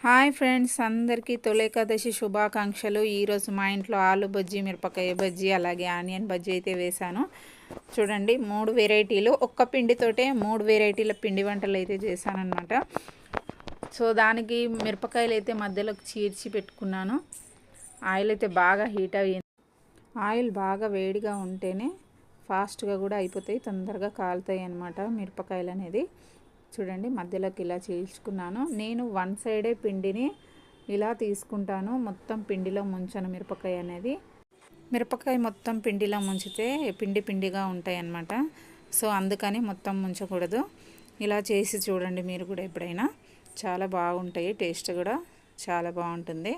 Hi friends, అందరికీ తొలి ఏకాదశి శుభాకాంక్షలు. ఈరోజు మా ఇంట్లో ఆలు బజ్జీ, మిరపకాయ బజ్జీ, అలాగే ఆనియన్ బజ్జీ అయితే వేశాను. చూడండి, 3 వెరైటీలు ఒక్క పిండితోటే 3 వెరైటీల పిండి వంటలు అయితే చేశానన్నమాట. సో దానికి మిరపకాయలు అయితే మధ్యలోకి చీర్చి పెట్టుకున్నాను. ఆయిల్ అయితే బాగా హీట్ అయ్యింది. ఆయిల్ బాగా వేడిగా ఉంటేనే ఫాస్ట్గా కూడా అయిపోతాయి, తొందరగా కాలుతాయి అన్నమాట మిరపకాయలు అనేది. చూడండి, మధ్యలోకి ఇలా చీల్చుకున్నాను. నేను వన్ సైడే పిండిని ఇలా తీసుకుంటాను, మొత్తం పిండిలో ముంచను. మిరపకాయ మొత్తం పిండిలో ముంచితే పిండి పిండిగా ఉంటాయి అన్నమాట. సో అందుకని మొత్తం ముంచకూడదు. ఇలా చేసి చూడండి మీరు కూడా ఎప్పుడైనా, చాలా బాగుంటాయి, టేస్ట్ కూడా చాలా బాగుంటుంది.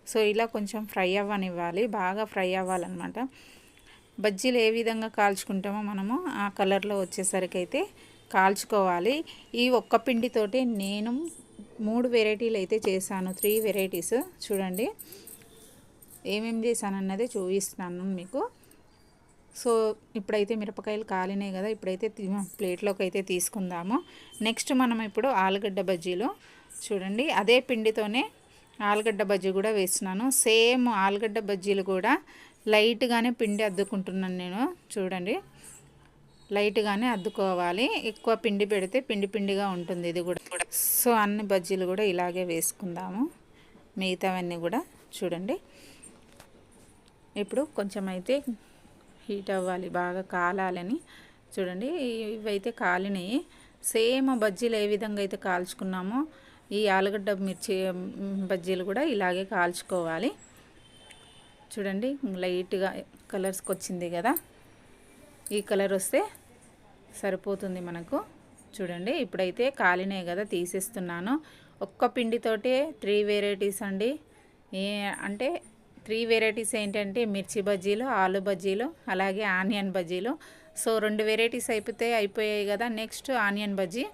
సో ఇలా కొంచెం ఫ్రై అవ్వనివ్వాలి, బాగా ఫ్రై అవ్వాలన్నమాట. బజ్జీలు ఏ విధంగా కాల్చుకుంటామో మనము ఆ కలర్లో వచ్చేసరికి అయితే కాల్చుకోవాలి. ఈ ఒక్క పిండితోటి నేను 3 వెరైటీలు అయితే చేశాను, 3 వెరైటీస్. చూడండి ఏమేమి చేశాను అన్నది చూపిస్తున్నాను మీకు. సో ఇప్పుడైతే మిరపకాయలు కాలినాయి కదా, ఇప్పుడైతే ప్లేట్లోకి అయితే తీసుకుందాము. నెక్స్ట్ మనం ఇప్పుడు ఆలుగడ్డ బజ్జీలు. చూడండి, అదే పిండితోనే ఆలుగడ్డ బజ్జీ కూడా వేస్తున్నాను. సేమ్ ఆలుగడ్డ బజ్జీలు కూడా లైట్గానే పిండి అద్దుకుంటున్నాను నేను. చూడండి, లైట్గానే అద్దుకోవాలి, ఎక్కువ పిండి పెడితే పిండి పిండిగా ఉంటుంది ఇది కూడా. సో అన్ని బజ్జీలు కూడా ఇలాగే వేసుకుందాము, మిగతావన్నీ కూడా. చూడండి, ఇప్పుడు కొంచెం అయితే హీట్ అవ్వాలి, బాగా కాలాలని. చూడండి, ఇవైతే కాలినాయి. సేమ్ బజ్జీలు ఏ విధంగా అయితే కాల్చుకున్నామో ఈ ఆలుగడ్డ మిర్చి బజ్జీలు కూడా ఇలాగే కాల్చుకోవాలి. చూడండి, లైట్గా కలర్స్కి వచ్చింది కదా, ఈ కలర్ వస్తే సరిపోతుంది మనకు. చూడండి, ఇప్పుడైతే కాలినాయి కదా, తీసేస్తున్నాను. ఒక్క పిండితోటే 3 వెరైటీస్ అండి. అంటే 3 వెరైటీస్ ఏంటంటే మిర్చి బజ్జీలు, ఆలు బజ్జీలు, అలాగే ఆనియన్ బజ్జీలు. సో 2 వెరైటీస్ అయిపోయాయి కదా. Next onion bajji.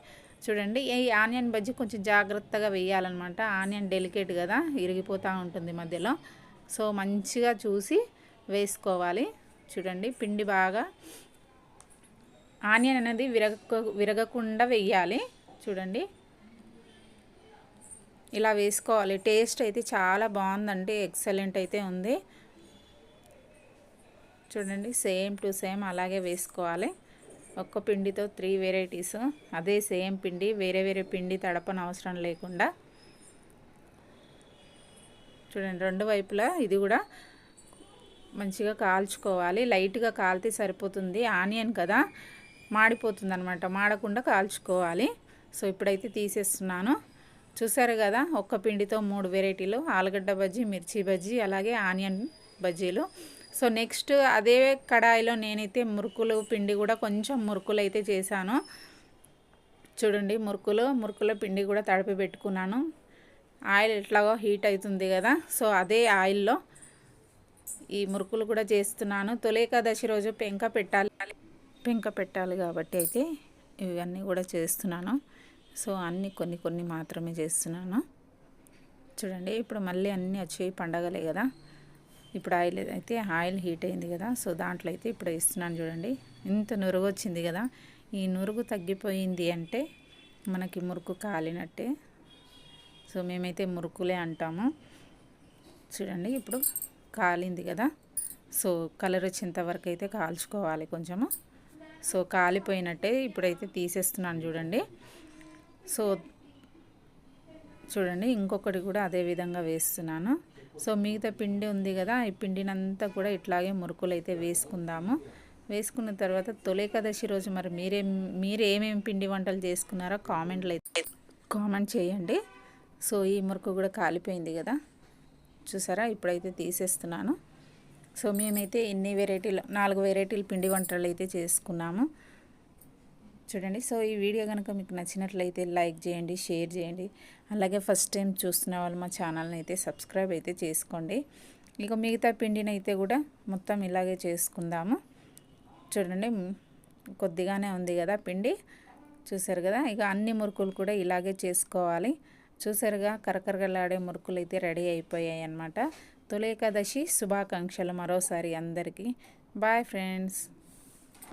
చూడండి, ఈ ఆనియన్ బజ్జీ కొంచెం జాగ్రత్తగా వేయాలన్నమాట. ఆనియన్ డెలికేట్ కదా, ఇరిగిపోతూ ఉంటుంది మధ్యలో. సో మంచిగా చూసి వేసుకోవాలి. చూడండి, పిండి బాగా ఆనియన్ అనేది విరగకుండా వేయాలి. చూడండి, ఇలా వేసుకోవాలి. టేస్ట్ అయితే చాలా బాగుందండి, ఎక్సలెంట్ అయితే ఉంది. చూడండి, సేమ్ టు సేమ్ అలాగే వేసుకోవాలి. ఒక్క పిండితో 3 వెరైటీస్, అదే సేమ్ పిండి, వేరే వేరే పిండి తడపన అవసరం లేకుండా. చూడండి, 2 వైపులా ఇది కూడా మంచిగా కాల్చుకోవాలి. లైట్గా కాలితే సరిపోతుంది, ఆనియన్ కదా మాడిపోతుంది అనమాట, మాడకుండా కాల్చుకోవాలి. సో ఇప్పుడైతే తీసేస్తున్నాను. చూసారు కదా, ఒక్క పిండితో 3 వెరైటీలు, ఆలుగడ్డ బజ్జీ, మిర్చి బజ్జీ, అలాగే ఆనియన్ బజ్జీలు. సో నెక్స్ట్ అదే కడాయిలో నేనైతే మురుకులు పిండి కూడా కొంచెం మురుకులు అయితే చేశాను. చూడండి, మురుకుల పిండి కూడా తడిపి పెట్టుకున్నాను. ఆయిల్ ఎట్లాగో హీట్ అవుతుంది కదా, సో అదే ఆయిల్లో ఈ మురుకులు కూడా చేస్తున్నాను. తొలి ఏకాదశి రోజు పెంక పెట్టాలి కాబట్టి అయితే ఇవన్నీ కూడా చేస్తున్నాను. సో అన్నీ కొన్ని మాత్రమే చేస్తున్నాను. చూడండి, ఇప్పుడు మళ్ళీ అన్నీ వచ్చేవి పండగలే కదా. ఇప్పుడు ఆయిల్ హీట్ అయింది కదా, సో దాంట్లో అయితే ఇప్పుడు వేస్తున్నాను. చూడండి, ఇంత నురుగు వచ్చింది కదా. ఈ నురుగు తగ్గిపోయింది అంటే మనకి మురుకు కాలినట్టే. సో మేమైతే మురుకులే అంటాము. చూడండి, ఇప్పుడు కాలింది కదా. సో కలర్ వచ్చేంత వరకు అయితే కాల్చుకోవాలి కొంచెము. సో కాలిపోయినట్టే, ఇప్పుడైతే తీసేస్తున్నాను. చూడండి, ఇంకొకటి కూడా అదే విధంగా వేస్తున్నాను. సో మిగతా పిండి ఉంది కదా, ఈ పిండినంతా కూడా ఇట్లాగే మురుకులు అయితే వేసుకుందాము. వేసుకున్న తర్వాత తొలి ఏకాదశి రోజు మరి మీరు ఏమేమి పిండి వంటలు చేసుకున్నారో కామెంట్ చేయండి. సో ఈ మురుకు కూడా కాలిపోయింది కదా, చూసారా. ఇప్పుడైతే తీసేస్తున్నాను. సో మేమైతే 4 వెరైటీలు పిండి వంటలు అయితే చేసుకున్నాము. చూడండి, సో ఈ వీడియో కనుక మీకు నచ్చినట్లయితే లైక్ చేయండి, షేర్ చేయండి. అలాగే ఫస్ట్ టైం చూస్తున్న వాళ్ళు మా ఛానల్ని అయితే సబ్స్క్రైబ్ అయితే చేసుకోండి. ఇక మిగతా పిండిని అయితే కూడా మొత్తం ఇలాగే చేసుకుందాము. చూడండి, కొద్దిగానే ఉంది కదా పిండి, చూసారు కదా. ఇక అన్ని మురుకులు కూడా ఇలాగే చేసుకోవాలి. చూసారుగా, కరకరగలాడే మురుకులు అయితే రెడీ అయిపోయాయి అన్నమాట. తొలి ఏకాదశి శుభాకాంక్షలు మరోసారి అందరికీ. Bye friends.